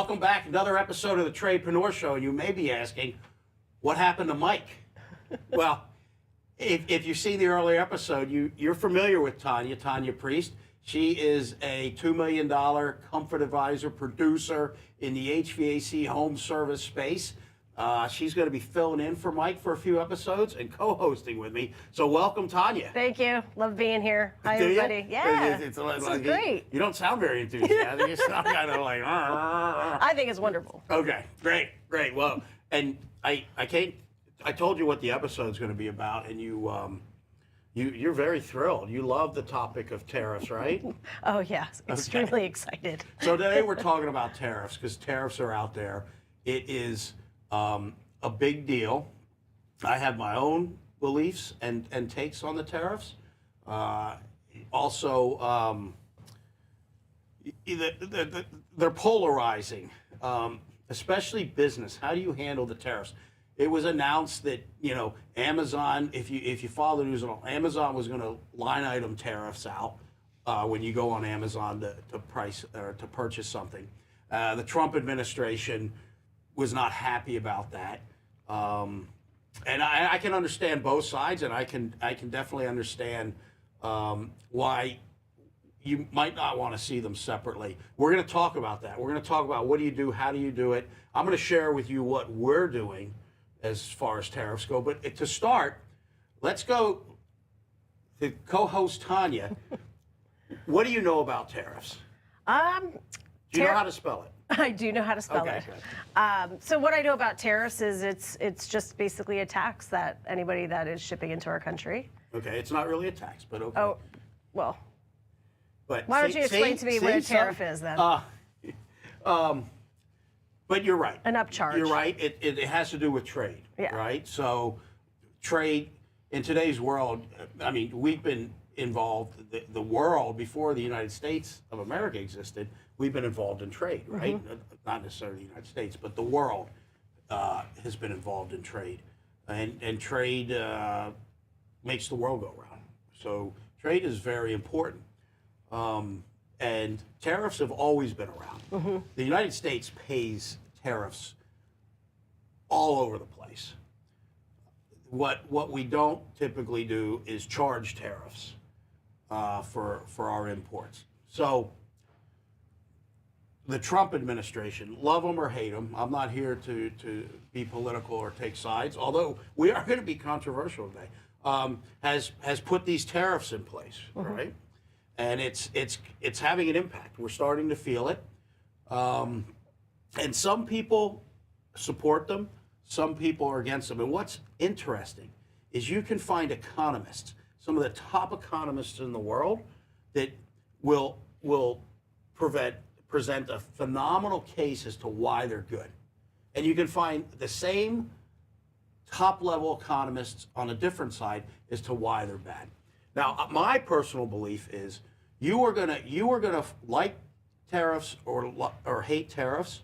welcome back. Another episode of the Tradepreneur Show. And you may be asking, what happened to Mike? Well, if you see the earlier episode, you're familiar with Tanya Priest. She is a $2 million comfort advisor, producer in the HVAC home service space. She's going to be filling in for Mike for a few episodes and co-hosting with me. So welcome, Tanya. Thank you. Love being here. Hi, Do you? everybody. Yeah, This is great. You don't sound very enthusiastic. You sound kind of like, I think it's wonderful. Okay, great. Well, and I told you what the episode's going to be about, and you're very thrilled. You love the topic of tariffs, right? Oh, yeah. Extremely excited. So today we're talking about tariffs because tariffs are out there. It is a big deal. I have my own beliefs and takes on the tariffs. Also, they're polarizing, especially business. How do you handle the tariffs? It was announced that, Amazon, if you follow the news at all, Amazon was going to line item tariffs out when you go on Amazon to price or to purchase something. The Trump administration was not happy about that, and I can understand both sides, and I can definitely understand why you might not want to see them separately. We're going to talk about that. We're going to talk about what do you do, how do you do it. I'm going to share with you what we're doing as far as tariffs go. But to start, let's go to co-host Tanya. What do you know about tariffs? Do you know how to spell it? I do know how to spell it. Good. So what I know about tariffs is it's just basically a tax that anybody that is shipping into our country. Okay, it's not really a tax, but okay. Oh, well. But why don't you explain to me what a tariff is then? But you're right. An upcharge. You're right. It has to do with trade, yeah. Right? So trade in today's world, I mean, we've been involved, the world before the United States of America existed, we've been involved in trade, right? Mm-hmm. Not necessarily the United States, but the world has been involved in trade. And trade makes the world go round. So trade is very important. And tariffs have always been around. Mm-hmm. The United States pays tariffs all over the place. What we don't typically do is charge tariffs for our imports. So the Trump administration, love them or hate them, I'm not here to be political or take sides, although we are going to be controversial today, has put these tariffs in place, mm-hmm. right? And it's having an impact. We're starting to feel it. And some people support them, some people are against them. And what's interesting is you can find economists, some of the top economists in the world, that will present a phenomenal case as to why they're good. And you can find the same top-level economists on a different side as to why they're bad. Now, my personal belief is you are gonna like tariffs or hate tariffs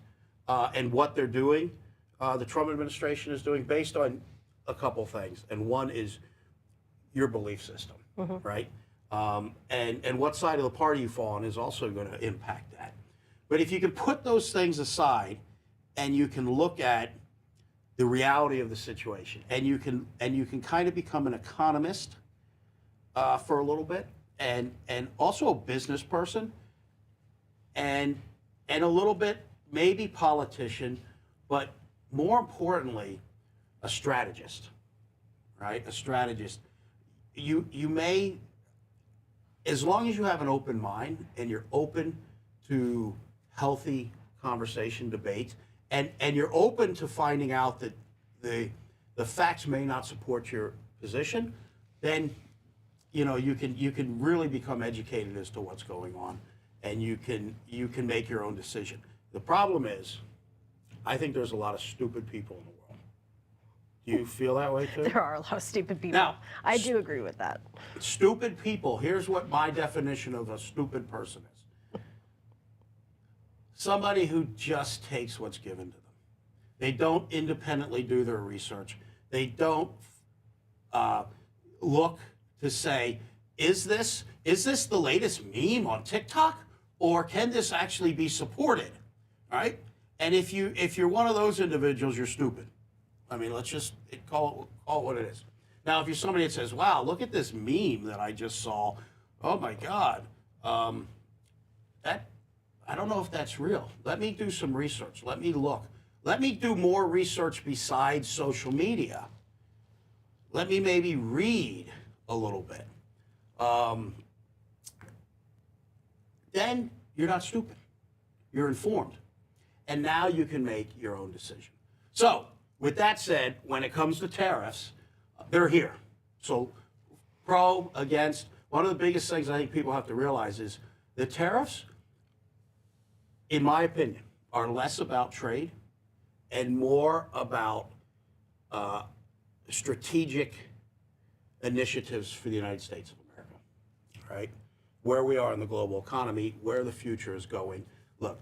and what they're doing. The Trump administration is doing based on a couple things, and one is your belief system, mm-hmm. right? And what side of the party you fall on is also going to impact that. But if you can put those things aside, and you can look at the reality of the situation, and you can kind of become an economist for a little bit, and also a business person, and a little bit maybe politician, but more importantly, a strategist, right? A strategist. You may, as long as you have an open mind and you're open to healthy conversation, debate, and you're open to finding out that the facts may not support your position, then you can really become educated as to what's going on, and you can make your own decision. The problem is, I think there's a lot of stupid people in the world. Do you feel that way too? There are a lot of stupid people. Now, I do agree with that. Stupid people, here's what my definition of a stupid person is. Somebody who just takes what's given to them. They don't independently do their research. They don't look to say, is this the latest meme on TikTok, or can this actually be supported, right? And if you're one of those individuals, you're stupid. I mean, let's just call it what it is. Now, if you're somebody that says, "Wow, look at this meme that I just saw. Oh my God, that I don't know if that's real. Let me do some research. Let me look. Let me do more research besides social media. Let me maybe read a little bit." Then you're not stupid. You're informed. And now you can make your own decision. So, with that said, when it comes to tariffs, they're here. So, pro, against, one of the biggest things I think people have to realize is the tariffs, in my opinion, are less about trade and more about strategic initiatives for the United States of America, right? Where we are in the global economy, where the future is going. Look,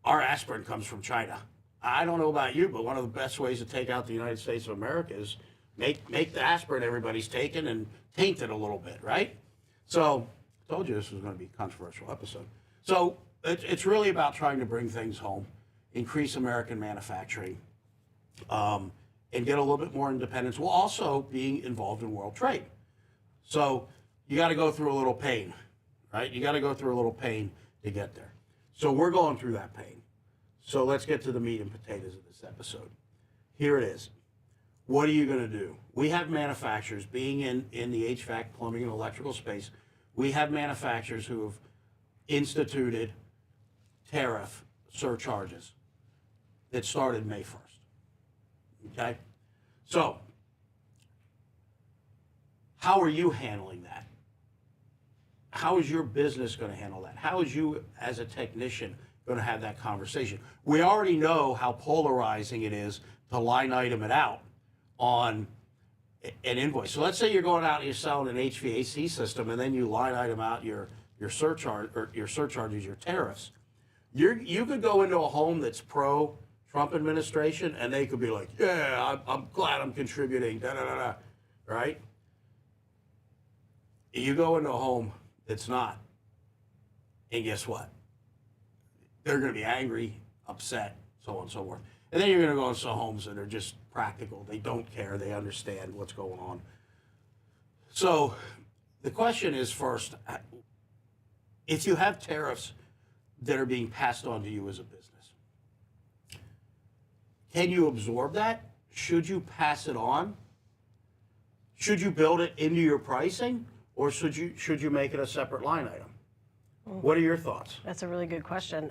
our aspirin comes from China. I don't know about you, but one of the best ways to take out the United States of America is make the aspirin everybody's taking and taint it a little bit, right? So, I told you this was going to be a controversial episode. So, it's really about trying to bring things home, increase American manufacturing, and get a little bit more independence while also being involved in world trade. So, you got to go through a little pain, right? You got to go through a little pain to get there. So, we're going through that pain. So let's get to the meat and potatoes of this episode. Here it is. What are you going to do? We have manufacturers, being in the HVAC, plumbing, and electrical space, we have manufacturers who have instituted tariff surcharges that started May 1st. Okay? So, how are you handling that? How is your business going to handle that? How is you, as a technician, going to have that conversation? We already know how polarizing it is to line item it out on an invoice. So let's say you're going out and you're selling an HVAC system, and then you line item out your surcharge or your surcharges, your tariffs. You could go into a home that's pro Trump administration, and they could be like, "Yeah, I'm glad I'm contributing." Da da da da, right? You go into a home that's not, and guess what? They're going to be angry, upset, so on and so forth. And then you're going to go into some homes that are just practical. They don't care. They understand what's going on. So the question is, first, if you have tariffs that are being passed on to you as a business, can you absorb that? Should you pass it on? Should you build it into your pricing? Or should you make it a separate line item? What are your thoughts? That's a really good question.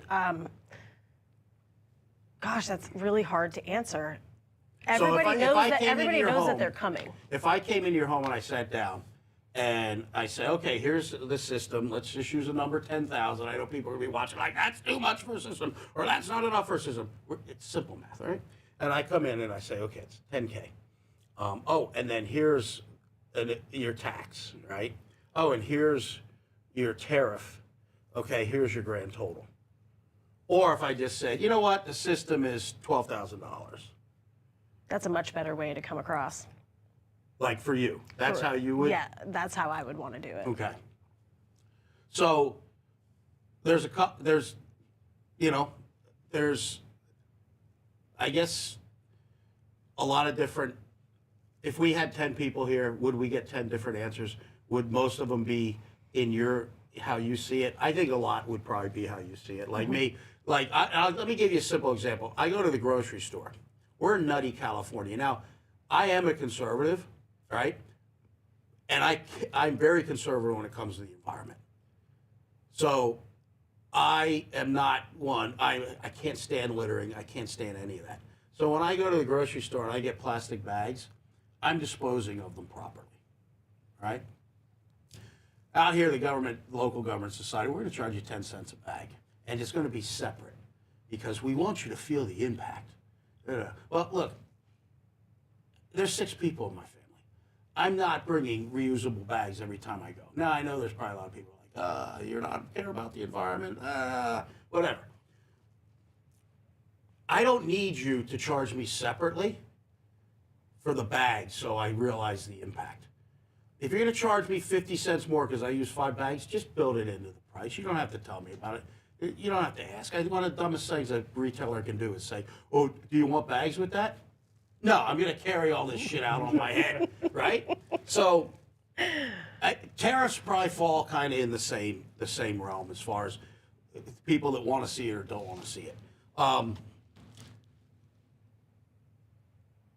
Gosh, that's really hard to answer. Everybody knows that they're coming. If I came into your home and I sat down and I say, okay, here's the system. Let's just use a number 10,000. I know people are going to be watching like, that's too much for a system, or that's not enough for a system. It's simple math, right? And I come in and I say, okay, it's 10K. And then here's your tax, right? Oh, and here's your tariff. Okay, here's your grand total. Or if I just said, you know what, the system is $12,000. That's a much better way to come across. Like for you, that's how you would? Yeah, that's how I would want to do it. Okay. So there's I guess a lot of different, if we had 10 people here, would we get 10 different answers? Would most of them be in how you see it? I think a lot would probably be how you see it. Like me, let me give you a simple example. I go to the grocery store. We're in nutty California. Now, I am a conservative, right? And I'm very conservative when it comes to the environment. So I am not one, I can't stand littering. I can't stand any of that. So when I go to the grocery store and I get plastic bags, I'm disposing of them properly, right? Out here, the local government decided we're going to charge you 10 cents a bag, and it's going to be separate because we want you to feel the impact. Well, look, there's 6 people in my family. I'm not bringing reusable bags every time I go. Now, I know there's probably a lot of people like, you're not care about the environment, whatever. I don't need you to charge me separately for the bag so I realize the impact. If you're going to charge me 50 cents more because I use 5 bags, just build it into the price. You don't have to tell me about it. You don't have to ask. One of the dumbest things a retailer can do is say, "Oh, do you want bags with that?" No, I'm going to carry all this shit out on my head, right? So, tariffs probably fall kind of in the same realm as far as people that want to see it or don't want to see it.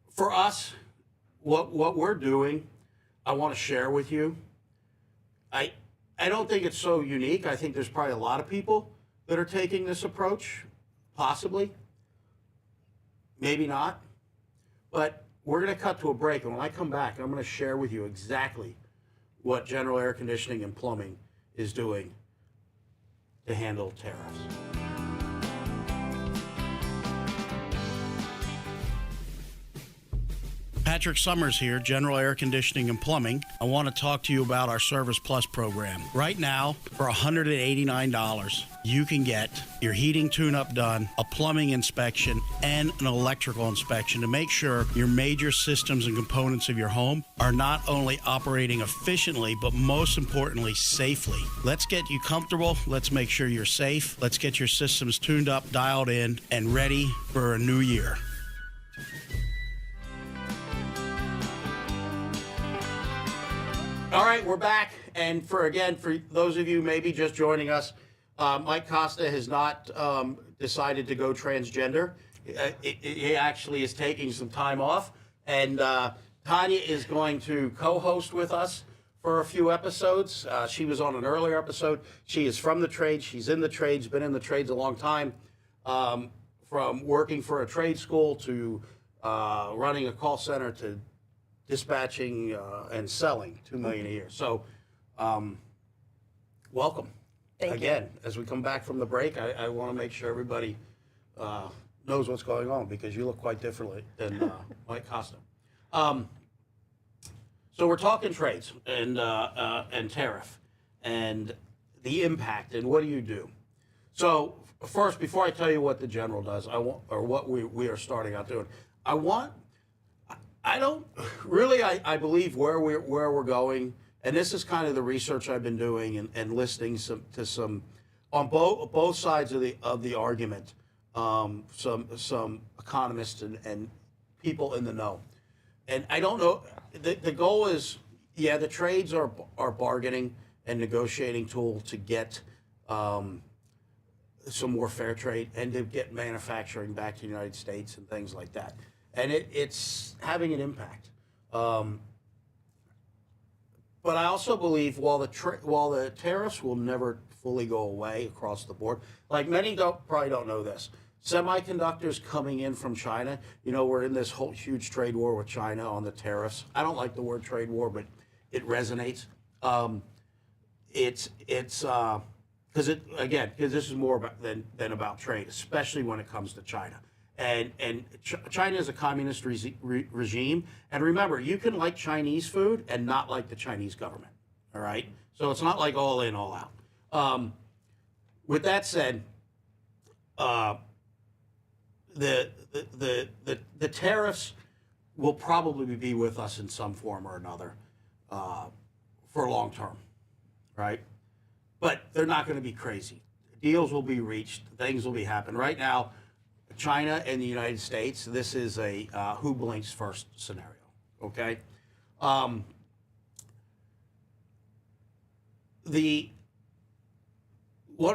For us, what we're doing, I want to share with you. I don't think it's so unique. I think there's probably a lot of people that are taking this approach, possibly, maybe not. But we're going to cut to a break, and when I come back, I'm going to share with you exactly what General Air Conditioning and Plumbing is doing to handle tariffs. Patrick Summers here, General Air Conditioning and Plumbing. I want to talk to you about our Service Plus program. Right now, for $189, you can get your heating tune-up done, a plumbing inspection, and an electrical inspection to make sure your major systems and components of your home are not only operating efficiently, but most importantly, safely. Let's get you comfortable. Let's make sure you're safe. Let's get your systems tuned up, dialed in, and ready for a new year. All right, we're back, and for those of you maybe just joining us, Mike Costa has not decided to go transgender. He actually is taking some time off, and Tanya is going to co-host with us for a few episodes. She was on an earlier episode. She is from the trades. She's in the trades, been in the trades a long time, from working for a trade school to running a call center to dispatching and selling $2 million a year. So, welcome. Thank again. As we come back from the break, I want to make sure everybody knows what's going on because you look quite differently than Mike Costa. So we're talking trades and tariff and the impact and what do you do. So first, before I tell you what the general does, what we are starting out doing, I believe where we're going, and this is kind of the research I've been doing and listening to some on both sides of the argument, some economists and people in the know, and I don't know. The goal is, the trades are bargaining and negotiating tool to get some more fair trade and to get manufacturing back to the United States and things like that. And it's having an impact. But I also believe while the tariffs will never fully go away across the board, like many probably don't know this, semiconductors coming in from China, we're in this whole huge trade war with China on the tariffs. I don't like the word trade war, but it resonates. It's because this is more than about trade, especially when it comes to China. And China is a communist regime. And remember, you can like Chinese food and not like the Chinese government. All right? So it's not like all in, all out. With that said, the tariffs will probably be with us in some form or another for long term, right? But they're not going to be crazy. Deals will be reached. Things will be happening. Right now, China and the United States, this is a who blinks first scenario, okay? One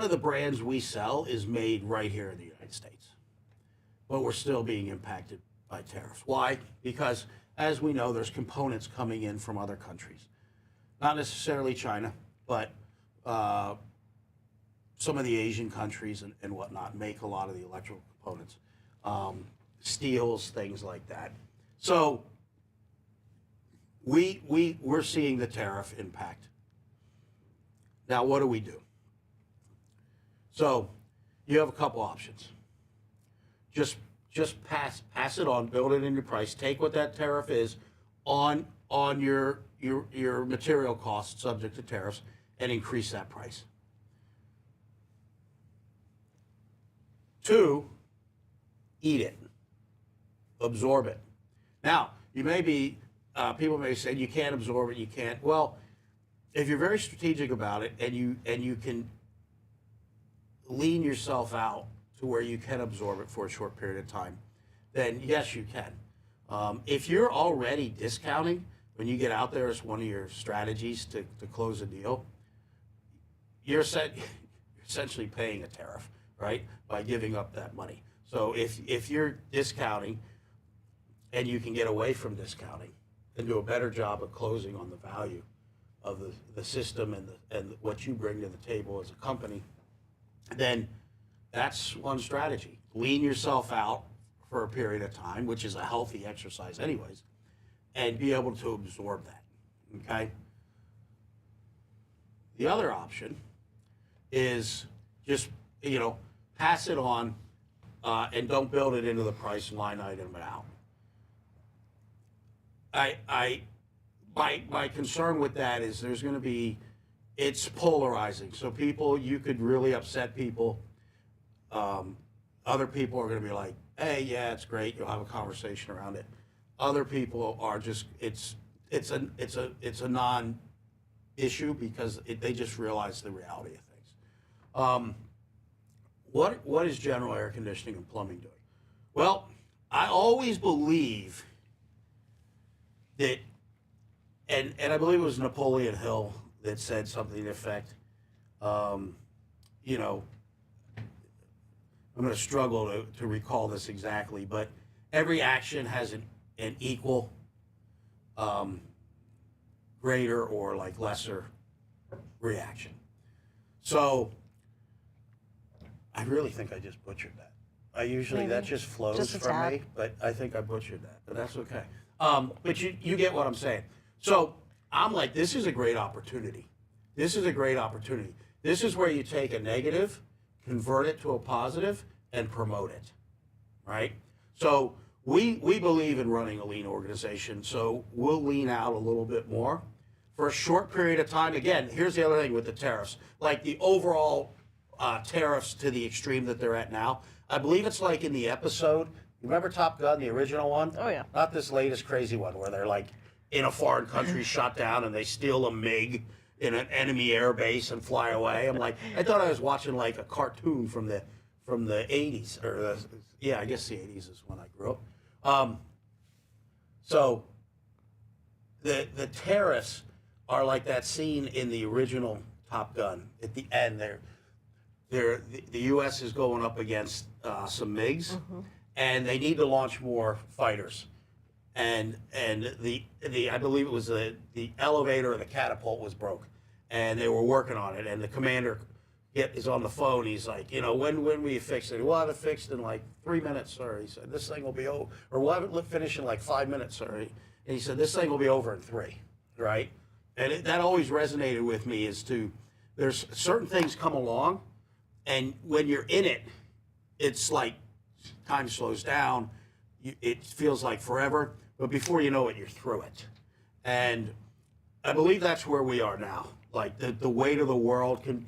of the brands we sell is made right here in the United States, but we're still being impacted by tariffs. Why? Because, as we know, there's components coming in from other countries. Not necessarily China, but some of the Asian countries and whatnot make a lot of the electrical components, steels, things like that. So we're seeing the tariff impact. Now, what do we do? So you have a couple options. Just pass it on, build it in your price, take what that tariff is on your material costs subject to tariffs and increase that price. 2, eat it, absorb it. Now, you may be, people may say you can't absorb it, you can't. Well, if you're very strategic about it and you can lean yourself out to where you can absorb it for a short period of time, then yes, you can. If you're already discounting when you get out there as one of your strategies to close a deal, you're essentially paying a tariff, right, by giving up that money. So if you're discounting and you can get away from discounting and do a better job of closing on the value of the system and what you bring to the table as a company, then that's one strategy. Lean yourself out for a period of time, which is a healthy exercise anyways, and be able to absorb that, okay? The other option is just, pass it on and don't build it into the price line item out. My concern with that is there's going to be, it's polarizing. So you could really upset people. Other people are going to be like, hey, yeah, it's great. You'll have a conversation around it. Other people are just, it's a non-issue because they just realize the reality of things. What is general air conditioning and plumbing doing? Well, I always believe that, and I believe it was Napoleon Hill that said something to the effect, I'm going to struggle to recall this exactly, but every action has an equal, greater, or like lesser reaction. So I really think I just butchered that. That just flows Just a from tad. me, but I think I butchered that, but that's okay. But you get what I'm saying. So I'm like, this is a great opportunity. This is a great opportunity. This is where you take a negative, convert it to a positive, and promote it, right? So we believe in running a lean organization, so we'll lean out a little bit more for a short period of time. Again, here's the other thing with the tariffs. Like the overall tariffs to the extreme that they're at now, I believe it's like in the episode, you remember Top Gun, the original one? Oh, yeah. Not this latest crazy one where they're like in a foreign country shot down and they steal a MiG in an enemy air base and fly away. I'm like, I thought I was watching like a cartoon from the 80s, or I guess the 80s is when I grew up. So the tariffs are like that scene in the original Top Gun. At the end, the U.S. is going up against some MiGs, and they need to launch more fighters. And I believe it was the elevator or the catapult was broke, and they were working on it. And the commander is on the phone. He's like, when will you fix it? We'll have it fixed in like 3 minutes, sir. He said, this thing will be over, or we'll have it finished in like 5 minutes, sir. And he said, this thing will be over in 3, right? And that always resonated with me there's certain things come along, and when you're in it, it's like time slows down. It feels like forever, but before you know it, you're through it. And I believe that's where we are now. Like the weight of the world can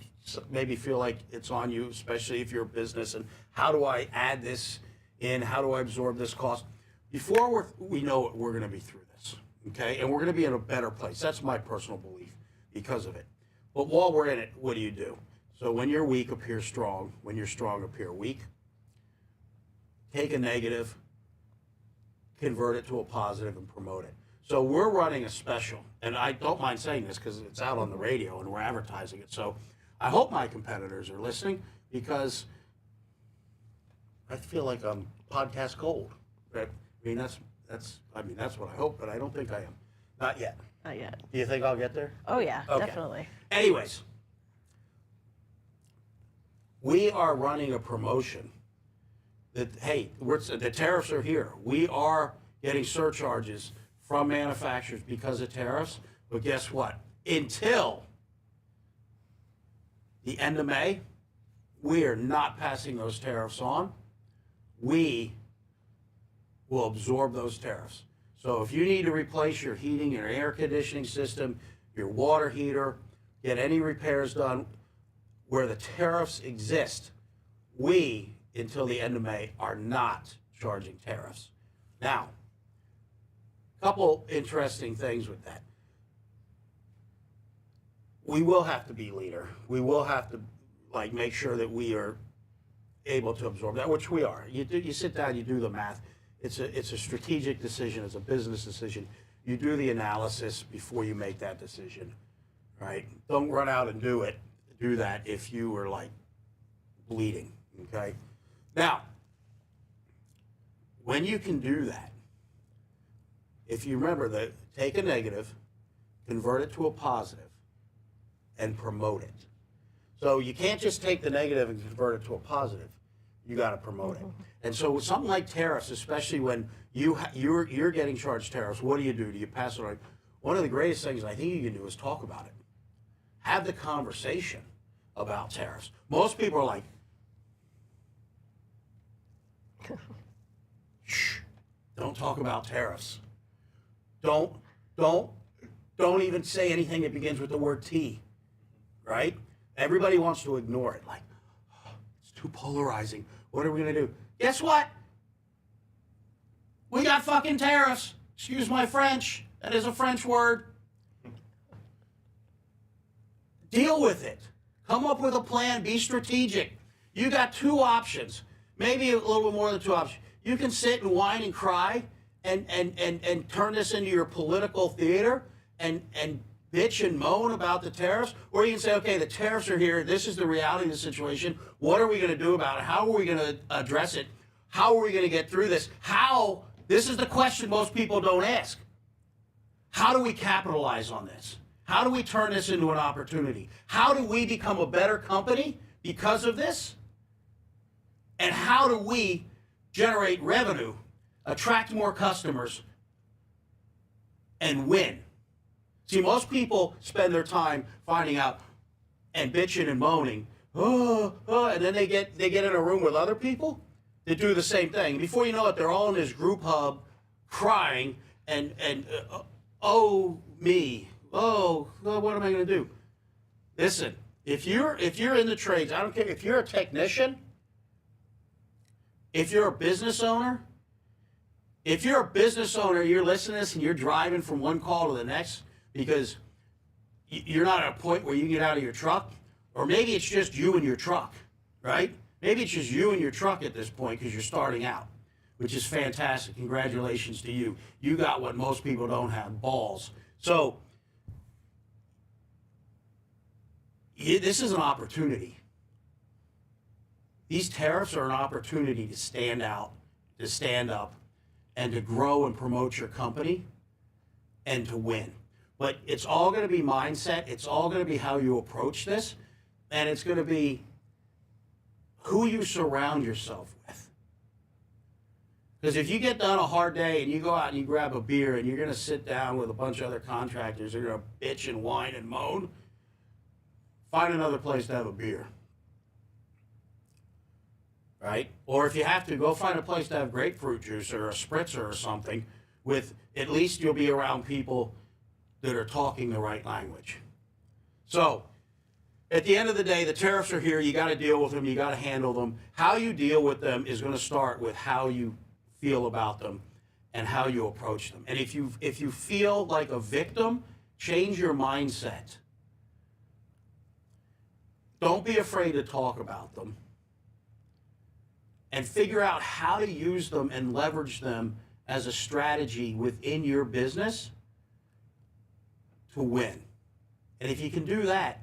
maybe feel like it's on you, especially if you're a business. And how do I add this in? How do I absorb this cost? Before we know it, we're going to be through this, okay? And we're going to be in a better place. That's my personal belief because of it. But while we're in it, what do? So when you're weak, appear strong. When you're strong, appear weak. Take a negative, convert it to a positive, and promote it. So we're running a special, and I don't mind saying this because it's out on the radio and we're advertising it. So I hope my competitors are listening because I feel like I'm podcast gold. Right? That's what I hope, but I don't think I am. Not yet. Not yet. Do you think I'll get there? Oh, yeah, Okay. definitely. Anyways, we are running a promotion that, hey, the tariffs are here. We are getting surcharges from manufacturers because of tariffs, but guess what? Until the end of May, we are not passing those tariffs on. We will absorb those tariffs. So if you need to replace your heating, your air conditioning system, your water heater, get any repairs done where the tariffs exist, we, until the end of May, are not charging tariffs. Now, a couple interesting things with that. We will have to be leaner. We will have to like make sure that we are able to absorb that, which we are. You sit down, you do the math. It's a strategic decision, it's a business decision. You do the analysis before you make that decision, right? Don't run out and do that if you were like bleeding, okay? Now, when you can do that, if you remember that, take a negative, convert it to a positive, and promote it. So you can't just take the negative and convert it to a positive. You got to promote it. And so with something like tariffs, especially when you're getting charged tariffs, what do? Do you pass it on? One of the greatest things I think you can do is talk about it. Have the conversation about tariffs. Most people are like, shh, don't talk about tariffs. Don't even say anything that begins with the word T, right? Everybody wants to ignore it, like, oh, it's too polarizing. What are we gonna do? Guess what? We got fucking tariffs. Excuse my French. That is a French word. Deal with it. Come up with a plan. Be strategic. You got two options, maybe a little bit more than two options. You can sit and whine and cry and turn this into your political theater and bitch and moan about the tariffs, or you can say, okay, the tariffs are here. This is the reality of the situation. What are we going to do about it? How are we going to address it? How are we going to get through this? This is the question most people don't ask. How do we capitalize on this? How do we turn this into an opportunity? How do we become a better company because of this? And how do we generate revenue, attract more customers, and win? See, most people spend their time finding out and bitching and moaning, and then they get in a room with other people that do the same thing. Before you know it, they're all in this group hub crying and oh me, oh, what am I going to do? Listen, if you're in the trades, I don't care if you're a technician, if you're a business owner, you're listening to this and you're driving from one call to the next because you're not at a point where you can get out of your truck, or maybe it's just you and your truck, right? Maybe it's just you and your truck at this point because you're starting out, which is fantastic. Congratulations to you. You got what most people don't have, balls. So this is an opportunity. These tariffs are an opportunity to stand out, to stand up, and to grow and promote your company and to win. But it's all going to be mindset. It's all going to be how you approach this. And it's going to be who you surround yourself with. Because if you get done a hard day and you go out and you grab a beer and you're going to sit down with a bunch of other contractors who are going to bitch and whine and moan, find another place to have a beer. Right? Or if you have to, go find a place to have grapefruit juice or a spritzer or something with, at least you'll be around people that are talking the right language. So, at the end of the day, the tariffs are here. You got to deal with them. You got to handle them. How you deal with them is going to start with how you feel about them and how you approach them. And if you feel like a victim, change your mindset. Don't be afraid to talk about them. And figure out how to use them and leverage them as a strategy within your business to win. And if you can do that,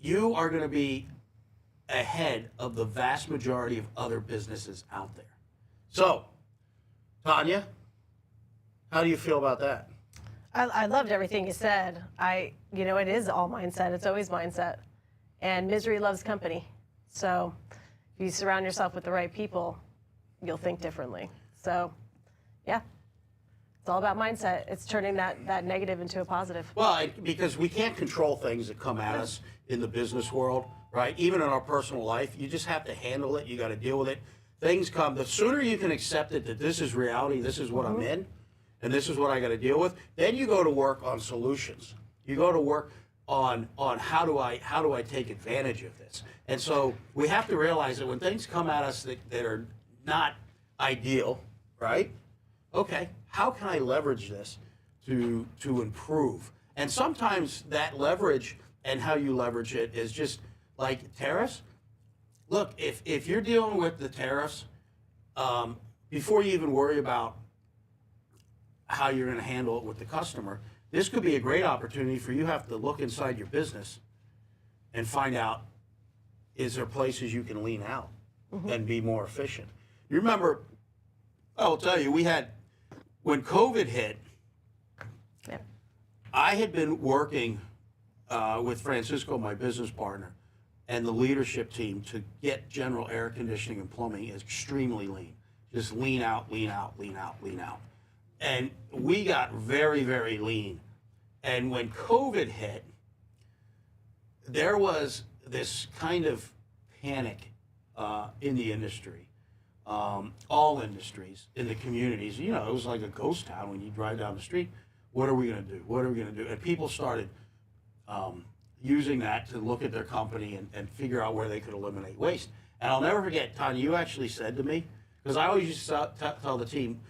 you are going to be ahead of the vast majority of other businesses out there. So, Tanya, how do you feel about that? I loved everything you said. It is all mindset. It's always mindset. And misery loves company. So if you surround yourself with the right people, you'll think differently. So, yeah. It's all about mindset. It's turning that negative into a positive. Well, because we can't control things that come at us in the business world, right? Even in our personal life, you just have to handle it. You got to deal with it. Things come. The sooner you can accept it that this is reality, this is what I'm in, and this is what I got to deal with, then you go to work on solutions. You go to work on how do I take advantage of this. And so we have to realize that when things come at us that are not ideal, right? Okay, how can I leverage this to improve? And sometimes that leverage and how you leverage it is just like tariffs. Look, if you're dealing with the tariffs, before you even worry about how you're going to handle it with the customer, this could be a great opportunity for you have to look inside your business and find out, is there places you can lean out and be more efficient? You remember, I'll tell you, when COVID hit, Yeah. I had been working with Francisco, my business partner, and the leadership team to get general air conditioning and plumbing extremely lean. Just lean out, lean out, lean out, lean out. And we got very, very lean. And when COVID hit, there was this kind of panic in the industry, all industries, in the communities. You know, it was like a ghost town when you drive down the street. What are we going to do? What are we going to do? And people started using that to look at their company and figure out where they could eliminate waste. And I'll never forget, Tanya, you actually said to me, because I always used to tell the team,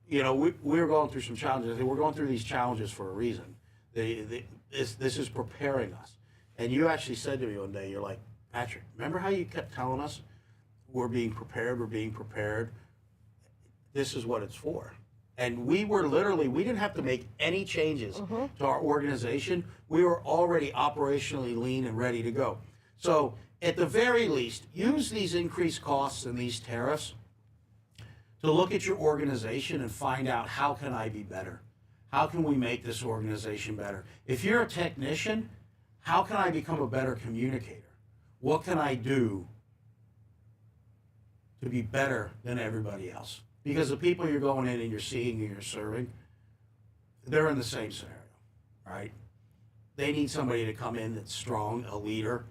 you know, we were going through some challenges. I said, we're going through these challenges for a reason. This is preparing us. And you actually said to me one day, you're like, Patrick, remember how you kept telling us we're being prepared, we're being prepared? This is what it's for. And we didn't have to make any changes to our organization. We were already operationally lean and ready to go. So at the very least, use these increased costs and these tariffs to look at your organization and find out, how can I be better? How can we make this organization better? If you're a technician, how can I become a better communicator? What can I do to be better than everybody else? Because the people you're going in and you're seeing and you're serving, they're in the same scenario, right? They need somebody to come in that's strong, a leader,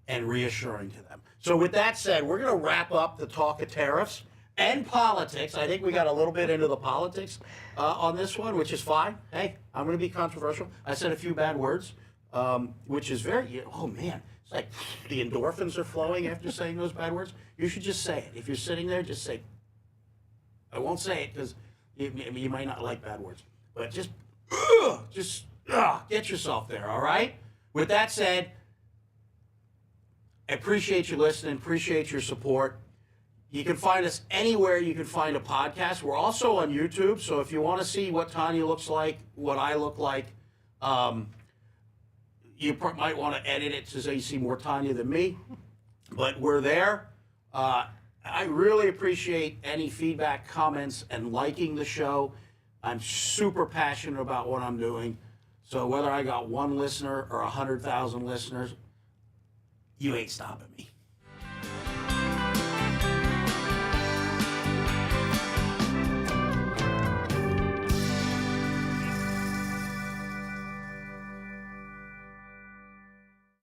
and reassuring to them. So with that said, we're going to wrap up the talk of tariffs and politics. I think we got a little bit into the politics on this one, which is fine. Hey, I'm going to be controversial. I said a few bad words, which is very, oh man, it's like the endorphins are flowing after saying those bad words. You should just say it. If you're sitting there, just say, I won't say it because you might not like bad words, but just get yourself there, all right? With that said, I appreciate you listening, appreciate your support. You can find us anywhere you can find a podcast. We're also on YouTube, so if you want to see what Tanya looks like, what I look like, you might want to edit it so you see more Tanya than me, but we're there. I really appreciate any feedback, comments, and liking the show. I'm super passionate about what I'm doing. So whether I got one listener or 100,000 listeners, you ain't stopping me.